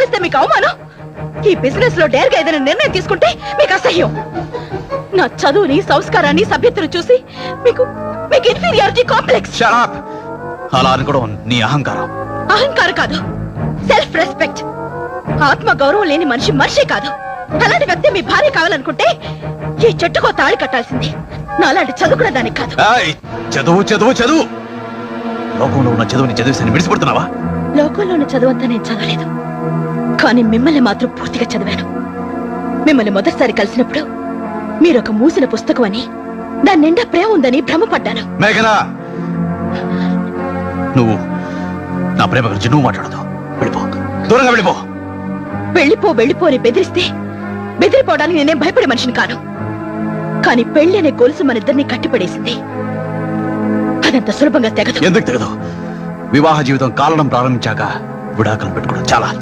తెలిస్తే మీకు అవమానం. ఈ బిజినెస్ లో డేర్గా ఏదైనా నిర్ణయం తీసుకుంటే మీకు అసహ్యం. నా చదువుని, సంస్కారాన్ని, సభ్యతను చూసి మీకు ఇన్ఫీరియారిటీ కాంప్లెక్స్. అలా అనుకోవడం నీ అహంకారం. అహంకారం కాదు, సెల్ఫ్ రెస్పెక్ట్. ఆత్మ గౌరవం లేని మనిషి కాదు. అలాంటి వ్యక్తి మీ భార్య కావాలనుకుంటే ఈ చెట్టుకో తాళి కట్టాల్సింది. నాలాంటి చదువుకున్న దానికి కాదు. చదువు చదువు చదువు. లోకంలో ఉన్న చదువుని చదివేసి విడిచిపడుతున్నావా? లోకంలో ఉన్న చదువు అంతా నేను చదవలేదు, కానీ మిమ్మల్ని మాత్రం పూర్తిగా చదివాను. మిమ్మల్ని మొదటిసారి కలిసినప్పుడు మీరు ఒక మూసిన పుస్తకం అని, దాని నిండా ప్రేమ ఉందని భ్రమపడ్డాను. మేఘనా, నువ్వు నా ప్రేమ గురించి నువ్వు మాట్లాడదు. వెళ్ళిపో, దూరంగా వెళ్ళిపో. వెళ్ళిపో అని బెదిరిస్తే బెదిరిపోవడానికి నేనేం భయపడే మనిషిని కాను. కానీ పెళ్లి అనే గొలుసు మన ఇద్దరిని కట్టిపడేసింది. అదంత సులభంగా తెగదు. ఎందుకు తెగదు? వివాహ జీవితం కాలడం ప్రారంభించాక విడాకులు పెట్టుకోవడం చాలా